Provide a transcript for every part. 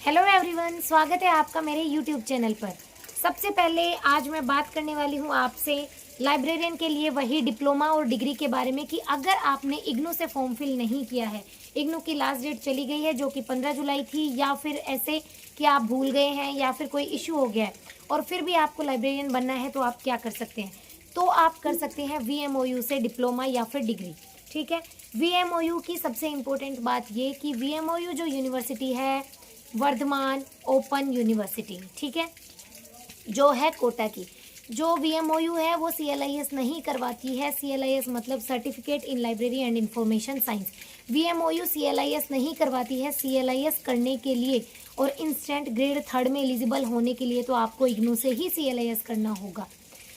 Hello everyone, स्वागत है आपका मेरे यूट्यूब चैनल पर। सबसे पहले आज मैं बात करने वाली हूँ आपसे लाइब्रेरियन के लिए वही डिप्लोमा और डिग्री के बारे में कि अगर आपने इग्नू से फॉर्म फिल नहीं किया है, इग्नू की लास्ट डेट चली गई है जो कि 15 जुलाई थी, या फिर ऐसे कि आप भूल गए हैं या फिर कोई इशू हो गया है और फिर भी आपको लाइब्रेरियन बनना है, तो आप क्या कर सकते हैं? तो आप कर सकते हैं VMOU से डिप्लोमा या फिर डिग्री। ठीक है, VMOU की सबसे इम्पोर्टेंट बात ये कि VMOU जो यूनिवर्सिटी है वर्धमान ओपन यूनिवर्सिटी, ठीक है, जो है कोटा की, जो VMOU है वो CLIS नहीं करवाती है। CLIS मतलब certificate in library and information science. VMOU CLIS नहीं करवाती है। CLIS करने के लिए और इंस्टेंट ग्रेड 3 में एलिजिबल होने के लिए तो आपको इग्नू से ही CLIS करना होगा।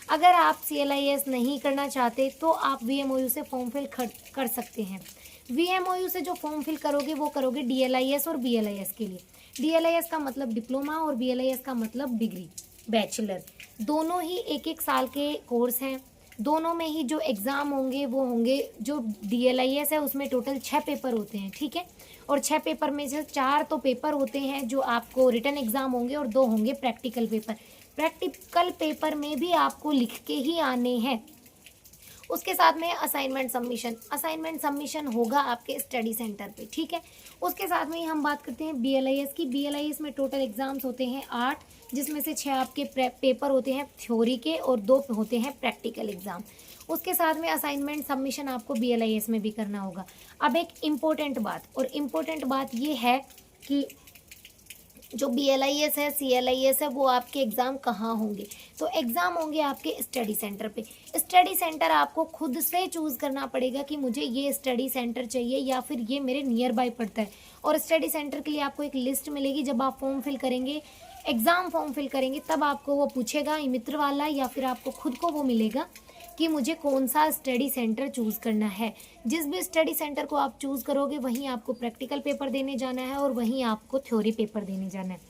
अगर आप CLIS नहीं करना चाहते तो आप VMOU से फॉर्म फिल कर सकते हैं। VMOU से जो फॉर्म फिल करोगे वो करोगे DLIS और BLIS के लिए। DLIS का मतलब डिप्लोमा और BLIS का मतलब डिग्री बैचलर। दोनों ही एक एक साल के कोर्स हैं। दोनों में ही जो एग्ज़ाम होंगे वो होंगे, जो DLIS है उसमें टोटल 6 पेपर होते हैं, ठीक है, और 6 पेपर में से 4 तो पेपर होते हैं जो आपको रिटन एग्ज़ाम होंगे और 2 होंगे प्रैक्टिकल पेपर। प्रैक्टिकल पेपर में भी आपको लिख के ही आने हैं। उसके साथ में असाइनमेंट सबमिशन होगा आपके स्टडी सेंटर पे, ठीक है। उसके साथ में ही हम बात करते हैं BLIS की। BLIS में टोटल एग्जाम्स होते हैं 8, जिसमें से 6 आपके पेपर होते हैं थ्योरी के और 2 होते हैं प्रैक्टिकल एग्जाम। उसके साथ में असाइनमेंट सबमिशन आपको BLIS में भी करना होगा। अब एक इम्पोर्टेंट बात ये है कि जो BLIS है CLIS है वो आपके एग्ज़ाम कहाँ होंगे? तो एग्ज़ाम होंगे आपके स्टडी सेंटर पे। स्टडी सेंटर आपको खुद से चूज़ करना पड़ेगा कि मुझे ये स्टडी सेंटर चाहिए या फिर ये मेरे नियर बाय पड़ता है। और स्टडी सेंटर के लिए आपको एक लिस्ट मिलेगी। जब आप फॉर्म फिल करेंगे, एग्ज़ाम फॉर्म फिल करेंगे, तब आपको वो पूछेगा ई मित्र वाला, या फिर आपको खुद को वो मिलेगा कि मुझे कौन सा स्टडी सेंटर चूज़ करना है। जिस भी स्टडी सेंटर को आप चूज़ करोगे वहीं आपको प्रैक्टिकल पेपर देने जाना है और वहीं आपको थ्योरी पेपर देने जाना है।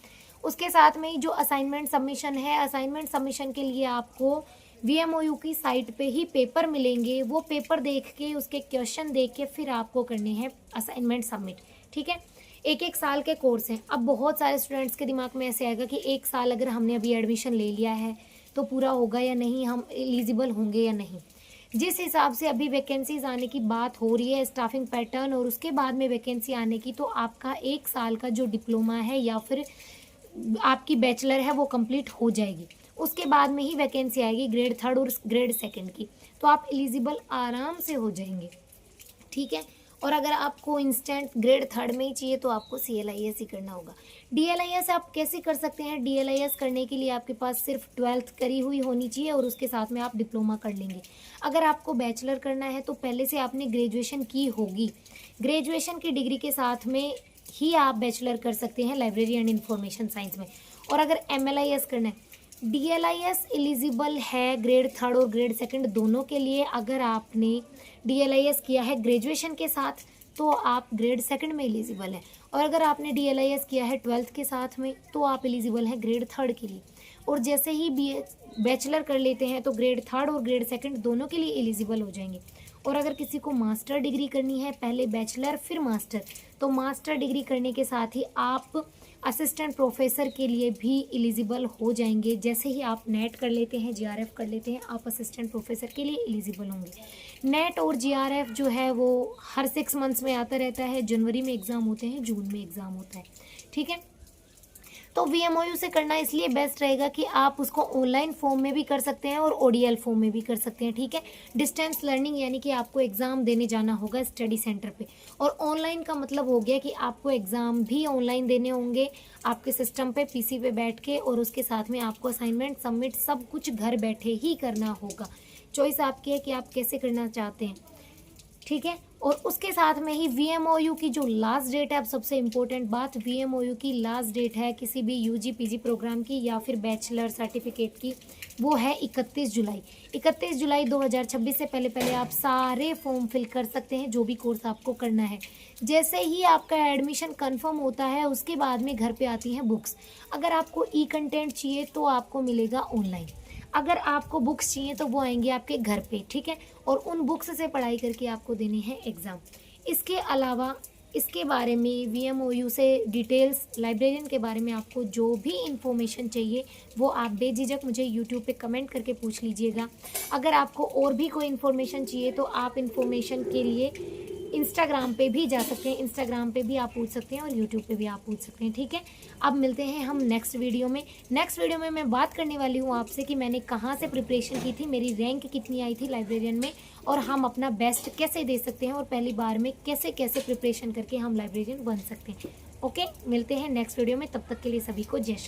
उसके साथ में ही जो असाइनमेंट सबमिशन है, असाइनमेंट सबमिशन के लिए आपको VMOU की साइट पे ही पेपर मिलेंगे। वो पेपर देख के, उसके क्वेश्चन देख के फिर आपको करने हैं असाइनमेंट सबमिट, ठीक है। एक एक साल के कोर्स हैं। अब बहुत सारे स्टूडेंट्स के दिमाग में ऐसे आएगा कि 1 साल अगर हमने अभी एडमिशन ले लिया है तो पूरा होगा या नहीं, हम एलिजिबल होंगे या नहीं। जिस हिसाब से अभी वैकेंसीज आने की बात हो रही है, स्टाफिंग पैटर्न और उसके बाद में वैकेंसी आने की, तो आपका 1 साल का जो डिप्लोमा है या फिर आपकी बैचलर है वो कंप्लीट हो जाएगी। उसके बाद में ही वैकेंसी आएगी ग्रेड 3 और ग्रेड 2 की, तो आप एलिजिबल आराम से हो जाएंगे, ठीक है। और अगर आपको इंस्टेंट ग्रेड 3 में ही चाहिए तो आपको CLIS ही करना होगा। DLIS आप कैसे कर सकते हैं? DLIS करने के लिए आपके पास सिर्फ 12th करी हुई होनी चाहिए और उसके साथ में आप डिप्लोमा कर लेंगे। अगर आपको बैचलर करना है तो पहले से आपने ग्रेजुएशन की होगी। ग्रेजुएशन की डिग्री के साथ में ही आप बैचलर कर सकते हैं लाइब्रेरी एंड इंफॉर्मेशन साइंस में। और अगर MLIS करना है, DLIS एलिजिबल है ग्रेड 3 और ग्रेड 2 दोनों के लिए। अगर आपने DLIS किया है ग्रेजुएशन के साथ तो आप ग्रेड 2 में एलिजिबल है, और अगर आपने DLIS किया है 12th के साथ में तो आप एलिजिबल हैं ग्रेड 3 के लिए। और जैसे ही बैचलर कर लेते हैं तो ग्रेड 3 और ग्रेड 2 दोनों के लिए एलिजिबल हो जाएंगे। और अगर किसी को मास्टर डिग्री करनी है, पहले बैचलर फिर मास्टर, तो मास्टर डिग्री करने के साथ ही आप असिस्टेंट प्रोफेसर के लिए भी एलिजिबल हो जाएंगे। जैसे ही आप नेट कर लेते हैं, GRF कर लेते हैं, आप असिस्टेंट प्रोफेसर के लिए एलिजिबल होंगे। नेट और GRF जो है वो हर 6 मंथ्स में आता रहता है। जनवरी में एग्ज़ाम होते हैं, जून में एग्ज़ाम होता है, ठीक है। तो VMOU से करना इसलिए बेस्ट रहेगा कि आप उसको ऑनलाइन फॉर्म में भी कर सकते हैं और ODL फॉर्म में भी कर सकते हैं, ठीक है। डिस्टेंस लर्निंग यानी कि आपको एग्ज़ाम देने जाना होगा स्टडी सेंटर पे, और ऑनलाइन का मतलब हो गया कि आपको एग्ज़ाम भी ऑनलाइन देने होंगे आपके सिस्टम पे, PC पे बैठ के, और उसके साथ में आपको असाइनमेंट सबमिट सब कुछ घर बैठे ही करना होगा। चॉइस आपकी है कि आप कैसे करना चाहते हैं, ठीक है। और उसके साथ में ही VMOU की जो लास्ट डेट है, अब सबसे इम्पोर्टेंट बात, VMOU की लास्ट डेट है किसी भी UG PG प्रोग्राम की या फिर बैचलर सर्टिफिकेट की, वो है 31 जुलाई। 31 जुलाई 2026 से पहले पहले आप सारे फॉर्म फिल कर सकते हैं जो भी कोर्स आपको करना है। जैसे ही आपका एडमिशन कंफर्म होता है उसके बाद में घर पे आती हैं बुक्स। अगर आपको कंटेंट चाहिए तो आपको मिलेगा ऑनलाइन, अगर आपको बुक्स चाहिए तो वो आएंगे आपके घर पे, ठीक है। और उन बुक्स से पढ़ाई करके आपको देने हैं एग्ज़ाम। इसके अलावा इसके बारे में, VMOU से डिटेल्स, लाइब्रेरियन के बारे में आपको जो भी इन्फॉर्मेशन चाहिए वो आप बेझिझक मुझे यूट्यूब पे कमेंट करके पूछ लीजिएगा। अगर आपको और भी कोई इन्फॉर्मेशन चाहिए तो आप इन्फॉर्मेशन के लिए इंस्टाग्राम पे भी जा सकते हैं, इंस्टाग्राम पे भी आप पूछ सकते हैं और यूट्यूब पे भी आप पूछ सकते हैं, ठीक है। अब मिलते हैं हम नेक्स्ट वीडियो में। नेक्स्ट वीडियो में मैं बात करने वाली हूँ आपसे कि मैंने कहाँ से प्रिपरेशन की थी, मेरी रैंक कितनी आई थी लाइब्रेरियन में, और हम अपना बेस्ट कैसे दे सकते हैं और पहली बार में कैसे कैसे प्रिपरेशन करके हम लाइब्रेरियन बन सकते हैं। ओके, मिलते हैं नेक्स्ट वीडियो में, तब तक के लिए सभी को जय श्री।